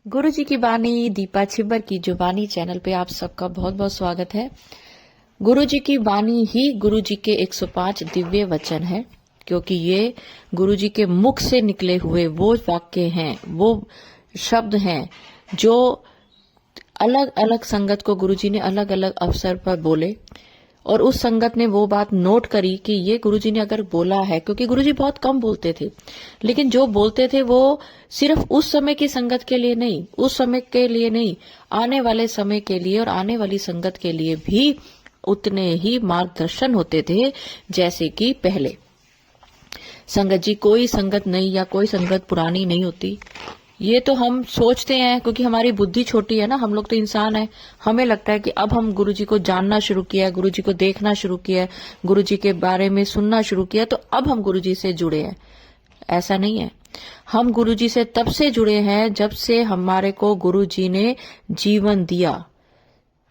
गुरु जी की बानी दीपा छिब्बर की जुबानी चैनल पे आप सबका बहुत बहुत स्वागत है। गुरु जी की बानी ही गुरु जी के 105 दिव्य वचन है, क्योंकि ये गुरु जी के मुख से निकले हुए वो वाक्य हैं, वो शब्द हैं जो अलग अलग संगत को गुरु जी ने अलग अलग अवसर पर बोले और उस संगत ने वो बात नोट करी कि ये गुरुजी ने अगर बोला है, क्योंकि गुरुजी बहुत कम बोलते थे, लेकिन जो बोलते थे वो सिर्फ उस समय की संगत के लिए नहीं, उस समय के लिए नहीं, आने वाले समय के लिए और आने वाली संगत के लिए भी उतने ही मार्गदर्शन होते थे जैसे कि पहले। संगत जी, कोई संगत नई या कोई संगत पुरानी नहीं होती। ये तो हम सोचते हैं क्योंकि हमारी बुद्धि छोटी है ना, हम लोग तो इंसान है। हमें लगता है कि अब हम गुरुजी को जानना शुरू किया है, गुरुजी को देखना शुरू किया है, गुरुजी के बारे में सुनना शुरू किया, तो अब हम गुरुजी से जुड़े हैं। ऐसा नहीं है। हम गुरुजी से तब से जुड़े हैं जब से हमारे को गुरुजी ने जीवन दिया।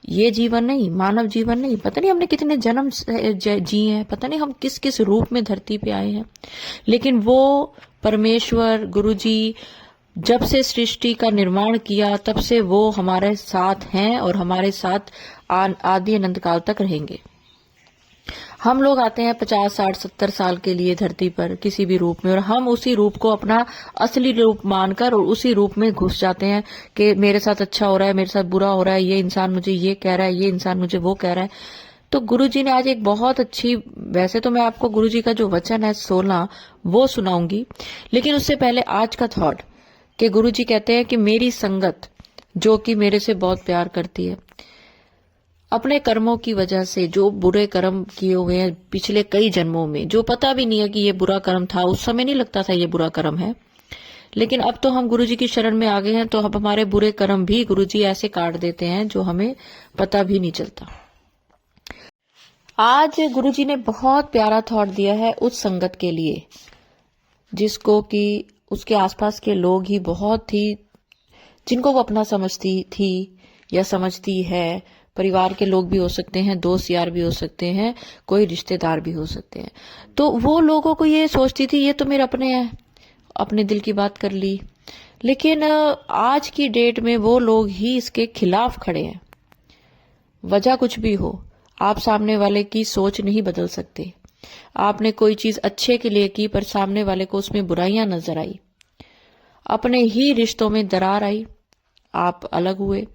ये जीवन नहीं, मानव जीवन नहीं, पता नहीं हमने कितने जन्म जिए हैं, पता नहीं हम किस किस रूप में धरती पे आए हैं, लेकिन वो परमेश्वर गुरुजी जब से सृष्टि का निर्माण किया तब से वो हमारे साथ हैं और हमारे साथ आदि अनंत काल तक रहेंगे। हम लोग आते हैं 50, 60, 70 साल के लिए धरती पर किसी भी रूप में, और हम उसी रूप को अपना असली रूप मानकर और उसी रूप में घुस जाते हैं कि मेरे साथ अच्छा हो रहा है, मेरे साथ बुरा हो रहा है, ये इंसान मुझे ये कह रहा है, ये इंसान मुझे वो कह रहा है। तो गुरुजी ने आज एक बहुत अच्छी, वैसे तो मैं आपको गुरुजी का जो वचन है 16 वो सुनाऊंगी, लेकिन उससे पहले आज का थॉट कि गुरुजी कहते हैं कि मेरी संगत जो कि मेरे से बहुत प्यार करती है, अपने कर्मों की वजह से जो बुरे कर्म किए हुए हैं पिछले कई जन्मों में, जो पता भी नहीं है कि ये बुरा कर्म था, उस समय नहीं लगता था ये बुरा कर्म है, लेकिन अब तो हम गुरुजी की शरण में आ गए हैं, तो अब हमारे बुरे कर्म भी गुरुजी ऐसे काट देते हैं जो हमें पता भी नहीं चलता। आज गुरुजी ने बहुत प्यारा थॉट दिया है उस संगत के लिए जिसको कि उसके आसपास के लोग ही बहुत ही, जिनको वो अपना समझती थी या समझती है, परिवार के लोग भी हो सकते हैं, दोस्त यार भी हो सकते हैं, कोई रिश्तेदार भी हो सकते हैं, तो वो लोगों को ये सोचती थी ये तो मेरे अपने हैं, अपने दिल की बात कर ली, लेकिन आज की डेट में वो लोग ही इसके खिलाफ खड़े हैं। वजह कुछ भी हो, आप सामने वाले की सोच नहीं बदल सकते। आपने कोई चीज अच्छे के लिए की पर सामने वाले को उसमें बुराइयां नजर आई, अपने ही रिश्तों में दरार आई, आप अलग हुए।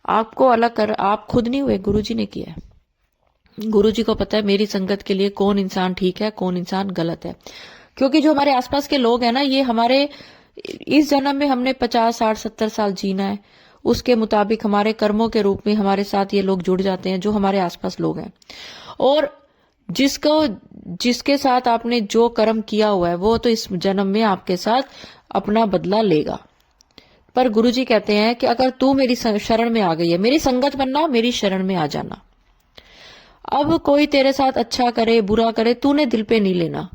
आपको अलग कर आप खुद नहीं हुए, गुरुजी ने किया। गुरुजी को पता है मेरी संगत के लिए कौन इंसान ठीक है, कौन इंसान गलत है, क्योंकि जो हमारे आसपास के लोग हैं ना, ये हमारे इस जन्म में हमने 50, 60, 70 साल जीना है, उसके मुताबिक हमारे कर्मों के रूप में हमारे साथ ये लोग जुड़ जाते हैं जो हमारे आसपास लोग हैं, और जिसके साथ आपने जो कर्म किया हुआ है वो तो इस जन्म में आपके साथ अपना बदला लेगा। पर गुरुजी कहते हैं कि अगर तू मेरी शरण में आ गई है, मेरी संगत बनना, मेरी शरण में आ जाना। अब कोई तेरे साथ अच्छा करे बुरा करे, तूने दिल पे नहीं लेना,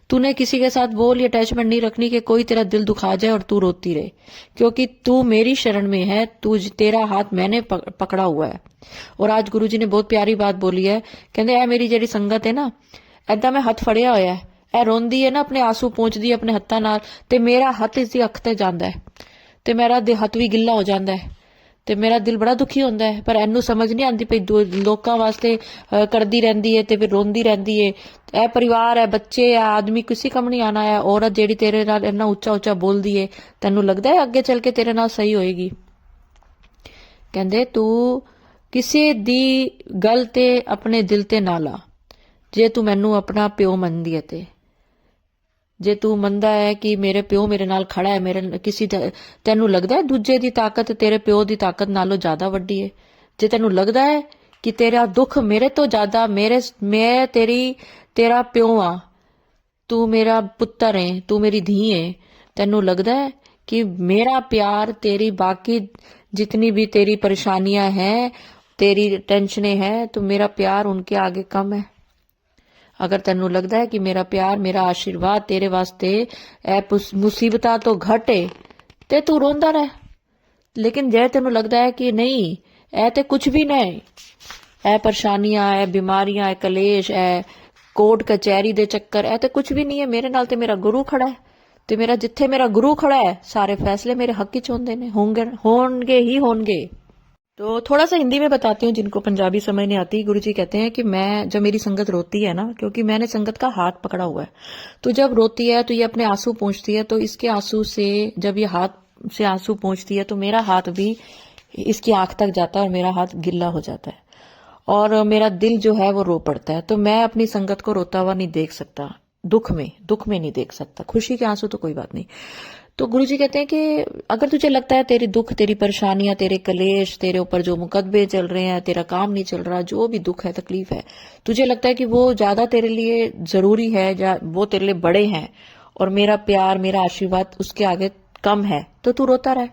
तूने किसी के साथ वो अटैचमेंट नहीं रखनी कि कोई तेरा दिल दुखा जाए और तू रोती रहे, क्योंकि तू मेरी शरण में है, तेरा हाथ मैंने पकड़ा हुआ है। और आज गुरुजी ने बहुत प्यारी बात बोली है, कहते ऐ मेरी जेड़ी संगत है ना, ऐदा मैं हथ फड़िया होया है, ऐ रोंदी है ना, अपने आंसू पोंछदी अपने हत्थां नाल, ते मेरा हथ इसदी अख ते जांदा है, ते मेरा हथ भी गिल्ला हो जाता है, ते मेरा दिल बड़ा दुखी होता है, पर एनू समझ नहीं आती पई लोकां वास्ते करदी रहंदी है ते फिर रोंदी रहंदी है। ए परिवार है, बच्चे है, आदमी किसी कम नहीं आना है, औरत जेड़ी तेरे नाल इन्ना उच्चा उच्चा बोलदी है, तेनू लगदा है अगे चल के तेरे नाल सही होएगी। कहंदे तू किसी दी गल ते अपने दिल ते ना ला, जे तू मैनू अपना प्यो मनदी है ते, जे तू मनदा है कि मेरे प्यो मेरे नाल खड़ा है, मेरे किसी तेनू लगदा है दूजे दी ताकत तेरे प्यो दी ताकत नालों ज्यादा वड्डी है, जे तेनू लगदा है कि तेरा दुख मेरे तो ज्यादा, मैं तेरा प्यो आ, तू मेरा पुत्तर है, तू मेरी धी है, तेनू लगदा है कि मेरा प्यार तेरी बाकी जितनी भी तेरी परेशानियां हैं, तेरी टेंशनें हैं, तो मेरा प्यार उनके आगे कम है। अगर तेनू लगदा है कि मेरा प्यार मेरा आशीर्वाद तेरे वास्ते ए मुसीबतां तो घट है, ते तू रोंदा रह। लेकिन जे तेनू लगदा है कि नहीं ए ते कुछ भी नहीं, ए परेशानियां, ए बीमारियां, ए कलेश, ए कोर्ट कचहरी दे चक्कर, ए ते कुछ भी नहीं है, मेरे नाल ते मेरा गुरु खड़ा है, ਤੇ ਮੇਰਾ ਜਿੱਥੇ ਮੇਰਾ ਗੁਰੂ खड़ा है सारे फैसले मेरे हक ही चोंदे ने होंगे होंगे ही होंगे। तो थोड़ा सा हिंदी में बताती हूँ जिनको पंजाबी समझ नहीं आती। गुरुजी कहते हैं कि मैं जब मेरी संगत रोती है ना, क्योंकि मैंने संगत का हाथ पकड़ा हुआ है, तो जब रोती है तो ये अपने आंसू पोंछती है, तो इसके आंसू से जब ये हाथ से आंसू पोंछती है तो मेरा हाथ भी इसकी आंख तक जाता है और मेरा हाथ गिल्ला हो जाता है और मेरा दिल जो है वो रो पड़ता है। तो मैं अपनी संगत को रोता हुआ नहीं देख सकता, दुख में नहीं देख सकता। खुशी के आंसू तो कोई बात नहीं। तो गुरुजी कहते हैं कि अगर तुझे लगता है तेरी दुख, तेरी परेशानियां, तेरे कलेश, तेरे ऊपर जो मुकदमे चल रहे हैं, तेरा काम नहीं चल रहा, जो भी दुख है, तकलीफ है, तुझे लगता है कि वो ज्यादा तेरे लिए जरूरी है या वो तेरे लिए बड़े हैं और मेरा प्यार, मेरा आशीर्वाद उसके आगे कम है, तो तू रोता रहे।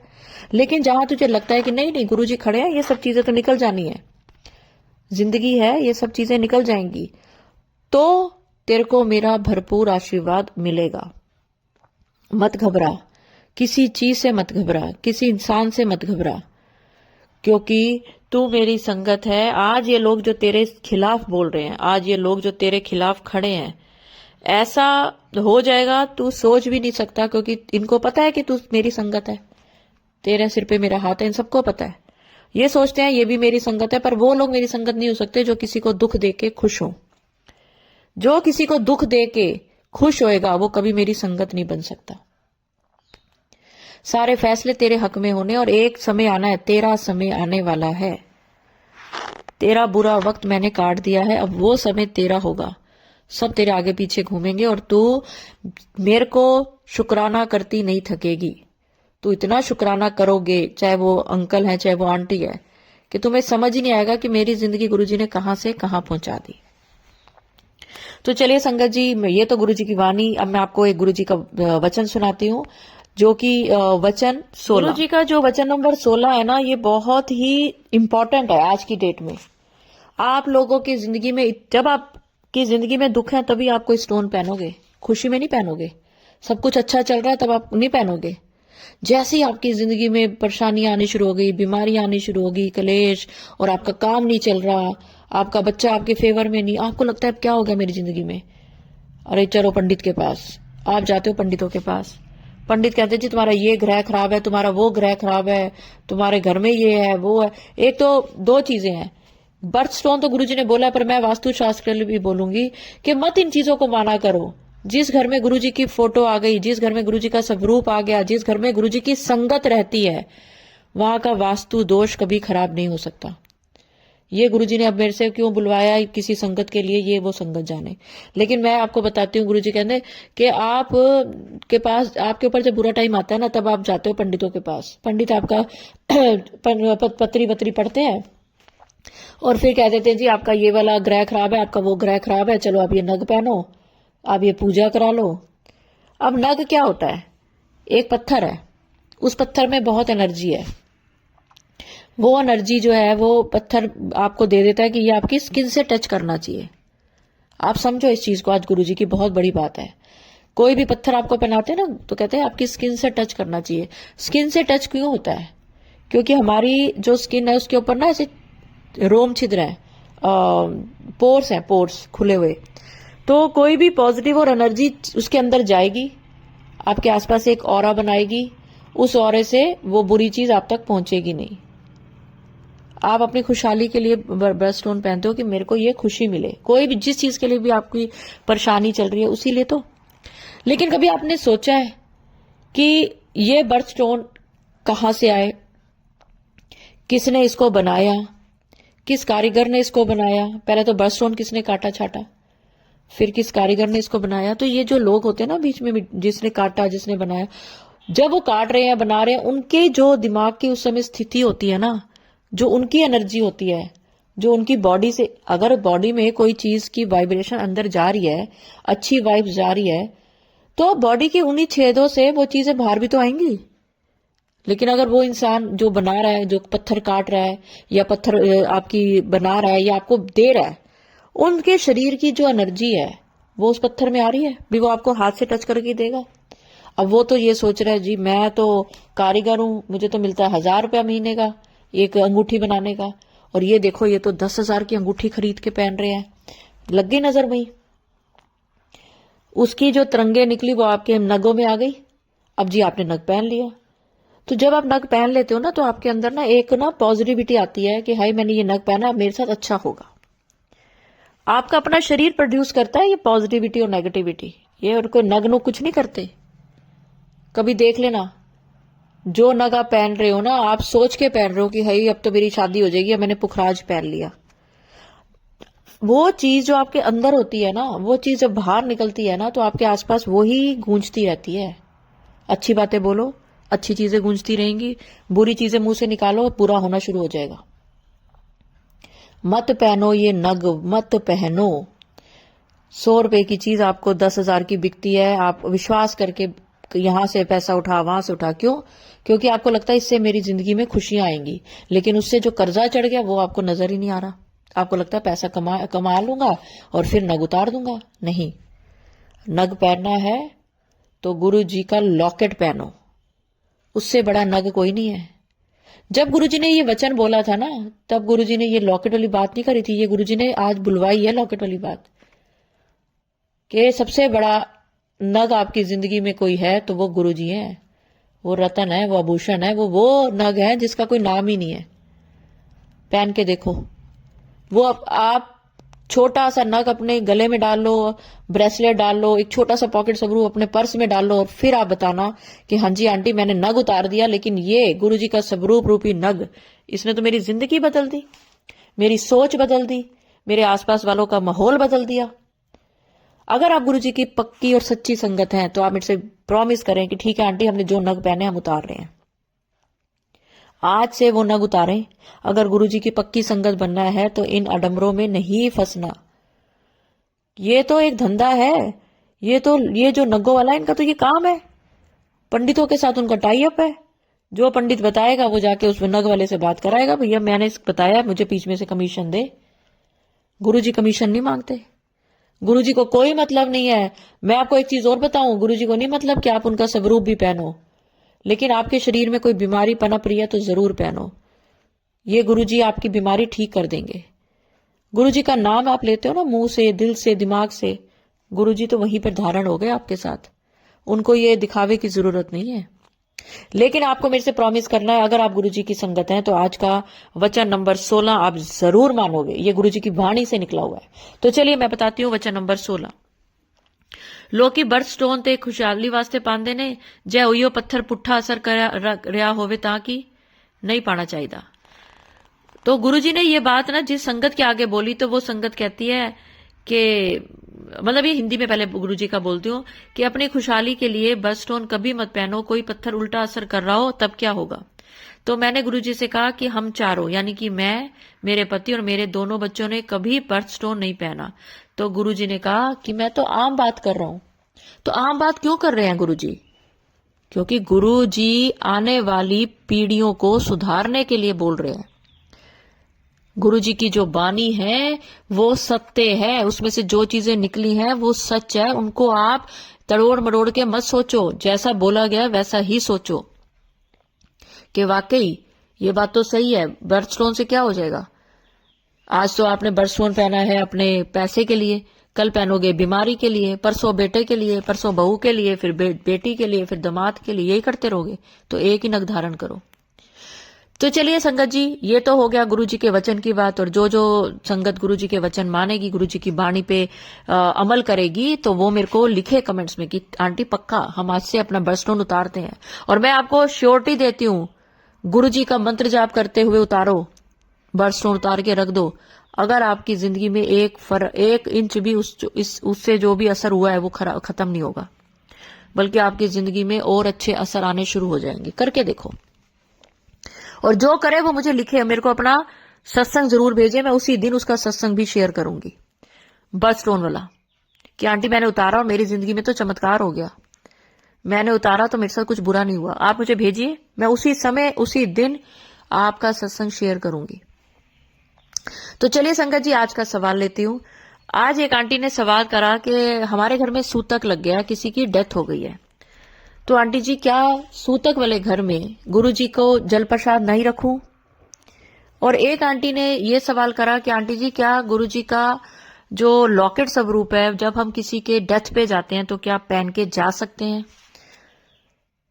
लेकिन जहां तुझे लगता है कि नहीं नहीं गुरुजी खड़े हैं, ये सब चीजें तो निकल जानी है, जिंदगी है, ये सब चीजें निकल जाएंगी, तो तेरे को मेरा भरपूर आशीर्वाद मिलेगा। मत घबरा, किसी चीज से मत घबरा, किसी इंसान से मत घबरा, क्योंकि तू मेरी संगत है। आज ये लोग जो तेरे खिलाफ बोल रहे हैं, आज ये लोग जो तेरे खिलाफ खड़े हैं, ऐसा हो जाएगा तू सोच भी नहीं सकता, क्योंकि इनको पता है कि तू मेरी संगत है, तेरे सिर पे मेरा हाथ है, इन सबको पता है। ये सोचते हैं ये भी मेरी संगत है, पर वो लोग मेरी संगत नहीं हो सकते जो किसी को दुख दे के खुश हो। जो किसी को दुख दे के खुश होएगा वो कभी मेरी संगत नहीं बन सकता। सारे फैसले तेरे हक में होने और एक समय आना है, तेरा समय आने वाला है। तेरा बुरा वक्त मैंने काट दिया है, अब वो समय तेरा होगा। सब तेरे आगे पीछे घूमेंगे और तू मेरे को शुक्राना करती नहीं थकेगी। तू इतना शुक्राना करोगे, चाहे वो अंकल है चाहे वो आंटी है, कि तुम्हें समझ ही नहीं आएगा कि मेरी जिंदगी गुरुजी ने कहां से कहां पहुंचा दी। तो चलिए संगत जी, ये तो गुरुजी की वाणी। अब मैं आपको एक गुरुजी का वचन सुनाती हूँ, जो कि वचन 16। गुरुजी का जो वचन नंबर 16 है ना, ये बहुत ही इंपॉर्टेंट है आज की डेट में। आप लोगों की जिंदगी में, जब आपकी जिंदगी में दुख है तभी आप कोई स्टोन पहनोगे, खुशी में नहीं पहनोगे। सब कुछ अच्छा चल रहा है तब आप नहीं पहनोगे। जैसे ही आपकी जिंदगी में परेशानियां आनी शुरू हो गई, बीमारियां आनी शुरू हो गई, कलेश, और आपका काम नहीं चल रहा, आपका बच्चा आपके फेवर में नहीं, आपको लगता है क्या हो गया मेरी जिंदगी में, अरे चलो पंडित के पास। आप जाते हो पंडितों के पास, पंडित कहते हैं जी तुम्हारा ये ग्रह खराब है, तुम्हारा वो ग्रह खराब है, तुम्हारे घर में ये है वो है। एक तो दो चीजें हैं, बर्थ स्टोन तो गुरुजी ने बोला, पर मैं वास्तु शास्त्र के लिए भी बोलूंगी कि मत इन चीजों को माना करो। जिस घर में गुरुजी की फोटो आ गई, जिस घर में गुरुजी का स्वरूप आ गया, जिस घर में गुरुजी की संगत रहती है, वहां का वास्तु दोष कभी खराब नहीं हो सकता। ये गुरुजी ने अब मेरे से क्यों बुलवाया किसी संगत के लिए, ये वो संगत जाने। लेकिन मैं आपको बताती हूँ, गुरुजी कहते कि आप के पास, आपके ऊपर जब बुरा टाइम आता है ना, तब आप जाते हो पंडितों के पास। पंडित आपका पत्री वत्री पढ़ते हैं और फिर कह देते हैं जी आपका ये वाला ग्रह खराब है, आपका वो ग्रह खराब है, चलो आप ये नग पहनो, आप ये पूजा करा लो। अब नग क्या होता है? एक पत्थर है, उस पत्थर में बहुत एनर्जी है। वो एनर्जी जो है वो पत्थर आपको दे देता है कि ये आपकी स्किन से टच करना चाहिए। आप समझो इस चीज को, आज गुरुजी की बहुत बड़ी बात है। कोई भी पत्थर आपको पहनाते हैं ना, तो कहते हैं आपकी स्किन से टच करना चाहिए। स्किन से टच क्यों होता है? क्योंकि हमारी जो स्किन है उसके ऊपर ना ऐसे रोम छिद्र है, पोर्स हैं, पोर्स खुले हुए। तो कोई भी पॉजिटिव और एनर्जी उसके अंदर जाएगी, आपके आसपास एक ऑरा बनाएगी, उस ऑरे से वो बुरी चीज आप तक पहुंचेगी नहीं। आप अपनी खुशहाली के लिए बर्थ स्टोन पहनते हो कि मेरे को ये खुशी मिले। कोई भी जिस चीज के लिए भी आपकी परेशानी चल रही है उसी लिए तो। लेकिन कभी आपने सोचा है कि ये बर्थ स्टोन कहां से आए, किसने इसको बनाया, किस कारीगर ने इसको बनाया? पहले तो बर्थ स्टोन किसने काटा छाटा, फिर किस कारीगर ने इसको बनाया? तो ये जो लोग होते हैं ना बीच में, जिसने काटा, जिसने बनाया, जब वो काट रहे हैं, बना रहे हैं, उनके जो दिमाग की उस समय स्थिति होती है ना, जो उनकी एनर्जी होती है, जो उनकी बॉडी से, अगर बॉडी में कोई चीज की वाइब्रेशन अंदर जा रही है, अच्छी वाइब्स जा रही है, तो बॉडी के उन्हीं छेदों से वो चीजें बाहर भी तो आएंगी। लेकिन अगर वो इंसान जो बना रहा है, जो पत्थर काट रहा है या पत्थर आपकी बना रहा है या आपको दे रहा है, उनके शरीर की जो एनर्जी है वो उस पत्थर में आ रही है, भी वो आपको हाथ से टच करके देगा। अब वो तो ये सोच रहा है जी मैं तो कारीगर हूं, मुझे तो मिलता है 1000 रुपया महीने का एक अंगूठी बनाने का, और ये देखो ये तो 10,000 की अंगूठी खरीद के पहन रहे हैं। लग गई नजर वही, उसकी जो तरंगे निकली वो आपके नगों में आ गई, अब जी आपने नग पहन लिया। तो जब आप नग पहन लेते हो ना, तो आपके अंदर ना एक ना पॉजिटिविटी आती है कि हाय मैंने ये नग पहना, अब मेरे साथ अच्छा होगा। आपका अपना शरीर प्रोड्यूस करता है ये पॉजिटिविटी और नेगेटिविटी। ये और कोई नग नो कुछ नहीं करते। कभी देख लेना, जो नग आप पहन रहे हो ना, आप सोच के पहन रहे हो कि हाय अब तो मेरी शादी हो जाएगी, अब मैंने पुखराज पहन लिया। वो चीज जो आपके अंदर होती है ना, वो चीज जब बाहर निकलती है ना, तो आपके आसपास वो ही गूंजती रहती है। अच्छी बातें बोलो, अच्छी चीजें गूंजती रहेंगी। बुरी चीजें मुंह से निकालो, बुरा होना शुरू हो जाएगा। मत पहनो ये नग, मत पहनो। 100 रुपए की चीज आपको 10,000 की बिकती है, आप विश्वास करके यहां से पैसा उठा, वहां से उठा। क्यों? क्योंकि आपको लगता है इससे मेरी जिंदगी में खुशियां आएंगी। लेकिन उससे जो कर्जा चढ़ गया वो आपको नजर ही नहीं आ रहा। आपको लगता है पैसा कमा लूंगा और फिर नग उतार दूंगा। नहीं, नग पहनना है तो गुरु जी का लॉकेट पहनो, उससे बड़ा नग कोई नहीं है। जब गुरुजी ने ये वचन बोला था ना, तब गुरुजी ने ये लॉकेट वाली बात नहीं करी थी। ये गुरुजी ने आज बुलवाई है लॉकेट वाली बात, कि सबसे बड़ा नग आपकी जिंदगी में कोई है तो वो गुरुजी है। वो रतन है, वो आभूषण है, वो नग है जिसका कोई नाम ही नहीं है। पहन के देखो। वो आप छोटा सा नग अपने गले में डाल लो, ब्रेसलेट डाल लो, एक छोटा सा पॉकेट सबरूप अपने पर्स में डाल लो, और फिर आप बताना कि हाँ जी आंटी मैंने नग उतार दिया, लेकिन ये गुरुजी का सबरूप रूपी नग, इसने तो मेरी जिंदगी बदल दी, मेरी सोच बदल दी, मेरे आसपास वालों का माहौल बदल दिया। अगर आप गुरुजी की पक्की और सच्ची संगत हैं तो आप मेरे से प्रॉमिस करें कि ठीक है आंटी, हमने जो नग पहने हम उतार रहे हैं। आज से वो नग उतारें। अगर गुरुजी की पक्की संगत बनना है तो इन आडंबरों में नहीं फंसना। ये तो एक धंधा है। ये जो नगों वाला है, इनका तो ये काम है। पंडितों के साथ उनका टाई अप है। जो पंडित बताएगा वो जाके उस नग वाले से बात कराएगा, भैया मैंने बताया, मुझे बीच में से कमीशन दे। गुरुजी कमीशन नहीं मांगते। गुरुजी को कोई मतलब नहीं है। मैं आपको एक चीज और बताऊं, गुरुजी को नहीं मतलब कि आप उनका स्वरूप भी पहनो, लेकिन आपके शरीर में कोई बीमारी पनप रही है तो जरूर पहनो। ये गुरुजी आपकी बीमारी ठीक कर देंगे। गुरुजी का नाम आप लेते हो ना मुंह से, दिल से, दिमाग से, गुरुजी तो वहीं पर धारण हो गए आपके साथ। उनको ये दिखावे की जरूरत नहीं है। लेकिन आपको मेरे से प्रॉमिस करना है, अगर आप गुरुजी की संगत हैं तो आज का वचन नंबर 16 आप जरूर मानोगे। ये गुरुजी की वाणी से निकला हुआ है। तो चलिए मैं बताती हूँ वचन नंबर 16। लोकी बर्थ स्टोन ते खुशहाली वास्ते पांदे ने, जै उइयो पत्थर पुट्ठा असर कर रहा होवे ताकि नहीं पाना चाहिए। तो गुरुजी ने ये बात ना जिस संगत के आगे बोली, तो वो संगत कहती है कि, मतलब ये हिंदी में पहले गुरुजी का बोलती हूँ, कि अपनी खुशहाली के लिए बर्थ स्टोन कभी मत पहनो, कोई पत्थर उल्टा असर कर रहा हो तब क्या होगा। तो मैंने गुरुजी से कहा कि हम चारों, यानी कि मैं, मेरे पति और मेरे दोनों बच्चों ने कभी बर्थ स्टोन नहीं पहना। तो गुरुजी ने कहा कि मैं तो आम बात कर रहा हूं। तो आम बात क्यों कर रहे हैं गुरुजी? क्योंकि गुरुजी आने वाली पीढ़ियों को सुधारने के लिए बोल रहे हैं। गुरुजी की जो बानी है वो सत्य है, उसमें से जो चीजें निकली हैं वो सच है। उनको आप तड़ोड़ मरोड़ के मत सोचो, जैसा बोला गया वैसा ही सोचो कि वाकई ये बात तो सही है। बर्थ स्टोन से क्या हो जाएगा? आज तो आपने बर्थ स्टोन पहना है अपने पैसे के लिए, कल पहनोगे बीमारी के लिए, परसों बेटे के लिए, परसों बहू के लिए, फिर बेटी के लिए, फिर दामाद के लिए, यही करते रहोगे। तो एक ही नग धारण करो। तो चलिए संगत जी, ये तो हो गया गुरुजी के वचन की बात। और जो जो संगत गुरुजी के वचन मानेगी, गुरुजी की बाणी पे अमल करेगी, तो वो मेरे को लिखे कमेंट्स में कि आंटी पक्का हम आज से अपना बर्थ स्टोन उतारते हैं। और मैं आपको श्योरिटी देती हूँ, गुरुजी का मंत्र जाप करते हुए उतारो, बर्थ स्टोन उतार के रख दो। अगर आपकी जिंदगी में एक इंच भी उससे जो भी असर हुआ है वो खत्म नहीं होगा, बल्कि आपकी जिंदगी में और अच्छे असर आने शुरू हो जाएंगे। करके देखो, और जो करे वो मुझे लिखे, मेरे को अपना सत्संग जरूर भेजे, मैं उसी दिन उसका सत्संग भी शेयर करूंगी बर्थ स्टोन वाला, कि आंटी मैंने उतारा और मेरी जिंदगी में तो चमत्कार हो गया, मैंने उतारा तो मेरे साथ कुछ बुरा नहीं हुआ। आप मुझे भेजिए, मैं उसी समय उसी दिन आपका सत्संग शेयर करूंगी। तो चलिए संगत जी, आज का सवाल लेती हूँ। आज एक आंटी ने सवाल करा कि हमारे घर में सूतक लग गया, किसी की डेथ हो गई है, तो आंटी जी क्या सूतक वाले घर में गुरुजी को जल प्रसाद नहीं रखूं? और एक आंटी ने ये सवाल करा कि आंटी जी क्या गुरुजी का जो लॉकेट स्वरूप है, जब हम किसी के डेथ पे जाते हैं तो क्या पहन के जा सकते हैं?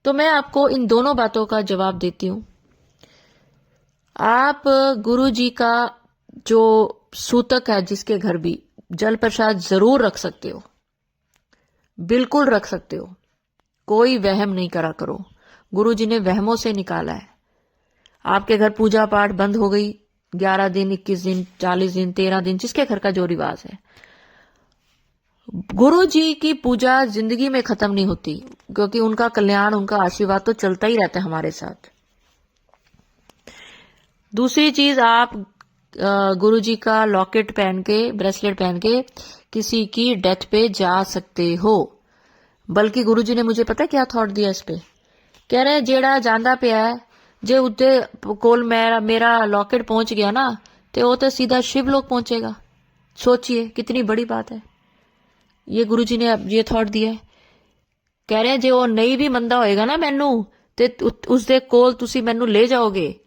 तो मैं आपको इन दोनों बातों का जवाब देती हूं। आप गुरु जी का जो सूतक है, जिसके घर भी जल प्रसाद जरूर रख सकते हो, बिल्कुल रख सकते हो। कोई वहम नहीं करा करो, गुरु जी ने वहमों से निकाला है। आपके घर पूजा पाठ बंद हो गई 11 दिन, 21 दिन, 40 दिन, 13 दिन, जिसके घर का जो रिवाज है, गुरु जी की पूजा जिंदगी में खत्म नहीं होती, क्योंकि उनका कल्याण, उनका आशीर्वाद तो चलता ही रहता है हमारे साथ। दूसरी चीज, आप गुरु जी का लॉकेट पहन के, ब्रेसलेट पहन के किसी की डेथ पे जा सकते हो। बल्कि गुरु जी ने मुझे पता क्या थॉट दिया इस पे, कह रहे जेड़ा जांदा पिया है, जे उत्ते कोल मेरा लॉकेट पहुंच गया ना, तो वो तो सीधा शिवलोक पहुंचेगा। सोचिए कितनी बड़ी बात है। ये गुरु जी ने ये थॉट दिया है। कह रहे जे वो नहीं भी मंदा होएगा ना मैनू, ते उसके कोल तुसी मैनू ले जाओगे।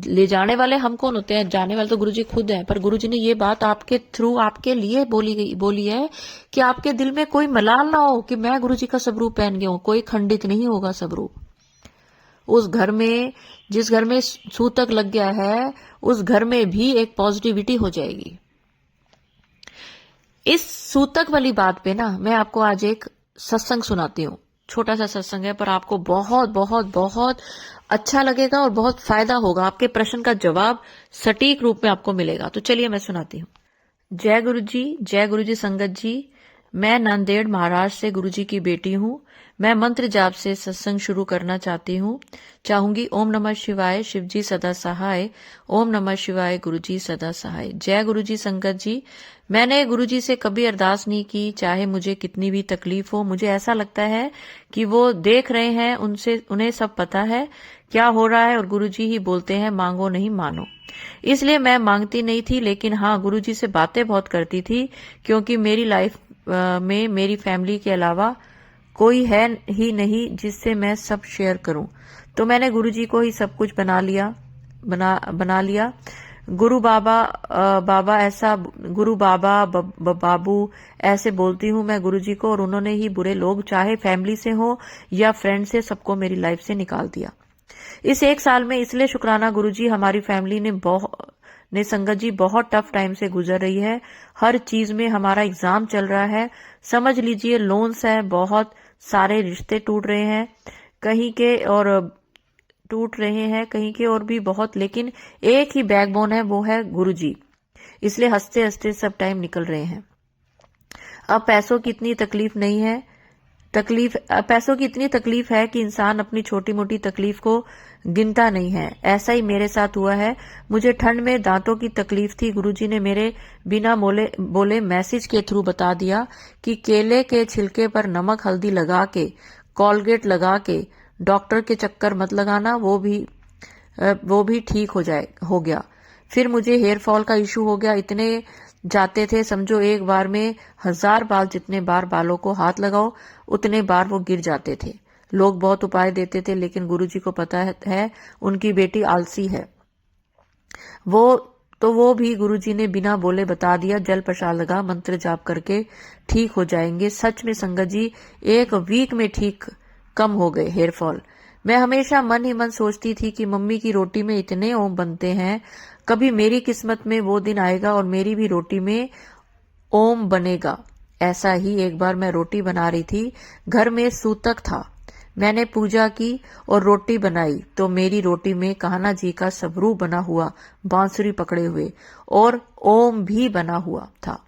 ले जाने वाले हम कौन होते हैं, जाने वाले तो गुरु जी खुद हैं। पर गुरु जी ने ये बात आपके थ्रू, आपके लिए बोली है कि आपके दिल में कोई मलाल ना हो कि मैं गुरु जी का स्वरूप पहन गया हूं। कोई खंडित नहीं होगा स्वरूप। उस घर में, जिस घर में सूतक लग गया है, उस घर में भी एक पॉजिटिविटी हो जाएगी। इस सूतक वाली बात पे ना मैं आपको आज एक सत्संग सुनाती हूँ। छोटा सा सत्संग है, पर आपको बहुत बहुत बहुत अच्छा लगेगा और बहुत फायदा होगा। आपके प्रश्न का जवाब सटीक रूप में आपको मिलेगा। तो चलिए मैं सुनाती हूँ। जय गुरु जी, जय गुरु जी संगत जी। मैं नांदेड़ महाराष्ट्र से गुरु जी की बेटी हूँ। मैं मंत्र जाप से सत्संग शुरू करना चाहूंगी। ओम नमः शिवाय, शिव जी सदा सहाय। ओम नमः शिवाय, गुरु जी सदा सहाय। जय गुरु जी संगत जी। मैंने गुरु जी से कभी अरदास नहीं की, चाहे मुझे कितनी भी तकलीफ हो। मुझे ऐसा लगता है कि वो देख रहे हैं, उन्हें सब पता है क्या हो रहा है, और गुरु जी ही बोलते हैं मांगो नहीं मानो। इसलिए मैं मांगती नहीं थी, लेकिन हाँ, गुरु जी से बातें बहुत करती थी, क्योंकि मेरी लाइफ में मेरी फैमिली के अलावा कोई है ही नहीं जिससे मैं सब शेयर करूं। तो मैंने गुरु जी को ही सब कुछ बना लिया। गुरु बाबा बाबू ऐसे बोलती हूँ मैं गुरु जी को, और उन्होंने ही बुरे लोग, चाहे फैमिली से हो या फ्रेंड से, सबको मेरी लाइफ से निकाल दिया इस 1 साल में। इसलिए शुक्राना गुरु जी, हमारी फैमिली ने संगत जी बहुत टफ टाइम से गुजर रही है। हर चीज में हमारा एग्जाम चल रहा है, समझ लीजिए लोन्स है, बहुत सारे रिश्ते टूट रहे हैं कहीं के और भी बहुत, लेकिन एक ही बैकबोन है, वो है गुरु जी। इसलिए हंसते हंसते सब टाइम निकल रहे हैं। अब पैसों की इतनी तकलीफ है कि इंसान अपनी छोटी मोटी तकलीफ को गिनता नहीं है। ऐसा ही मेरे साथ हुआ है। मुझे ठंड में दांतों की तकलीफ थी। गुरुजी ने मेरे बिना बोले मैसेज के थ्रू बता दिया कि केले के छिलके पर नमक हल्दी लगा के, कोलगेट लगा के, डॉक्टर के चक्कर मत लगाना, वो भी ठीक हो गया। फिर मुझे हेयर फॉल का इशू हो गया। इतने जाते थे, समझो एक बार में 1000 बाल, जितने बार बालों को हाथ लगाओ उतने बार वो गिर जाते थे। लोग बहुत उपाय देते थे, लेकिन गुरुजी को पता है उनकी बेटी आलसी है। वो भी गुरुजी ने बिना बोले बता दिया, जल प्रसाद लगा, मंत्र जाप करके ठीक हो जाएंगे। सच में संगत जी, 1 वीक में ठीक कम हो गए हेयर फॉल। मैं हमेशा मन ही मन सोचती थी कि मम्मी की रोटी में इतने ओम बनते हैं, कभी मेरी किस्मत में वो दिन आएगा और मेरी भी रोटी में ओम बनेगा। ऐसा ही एक बार मैं रोटी बना रही थी, घर में सूतक था। मैंने पूजा की और रोटी बनाई, तो मेरी रोटी में कान्हा जी का स्वरूप बना हुआ, बांसुरी पकड़े हुए, और ओम भी बना हुआ था।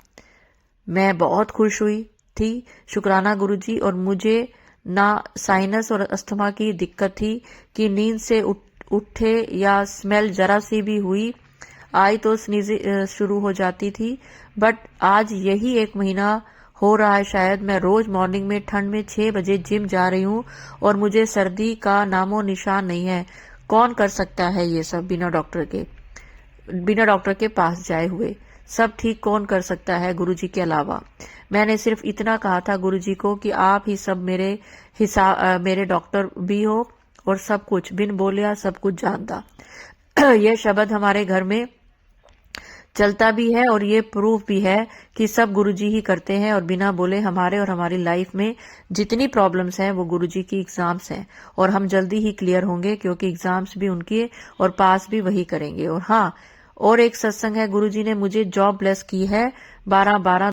मैं बहुत खुश हुई थी। शुक्राना गुरुजी। और मुझे ना साइनस और अस्थमा की दिक्कत थी कि नींद से उठे या स्मेल जरा सी भी आई तो स्नीजिंग शुरू हो जाती थी। बट आज यही 1 महीना हो रहा है शायद, मैं रोज मॉर्निंग में ठंड में 6 बजे जिम जा रही हूँ और मुझे सर्दी का नामो निशान नहीं है। कौन कर सकता है ये सब बिना डॉक्टर के पास जाए हुए? सब ठीक कौन कर सकता है गुरुजी के अलावा? मैंने सिर्फ इतना कहा था गुरुजी को कि आप ही सब मेरे डॉक्टर भी हो और सब कुछ बिन बोलिया सब कुछ जानता। यह शब्द हमारे घर में चलता भी है और ये प्रूफ भी है कि सब गुरुजी ही करते हैं और बिना बोले हमारे और हमारी लाइफ में जितनी प्रॉब्लम्स हैं वो गुरुजी की एग्जाम्स हैं और हम जल्दी ही क्लियर होंगे क्योंकि एग्जाम्स भी उनकी और पास भी वही करेंगे। और हाँ, और एक सत्संग है, गुरुजी ने मुझे जॉब ब्लेस की है 12-12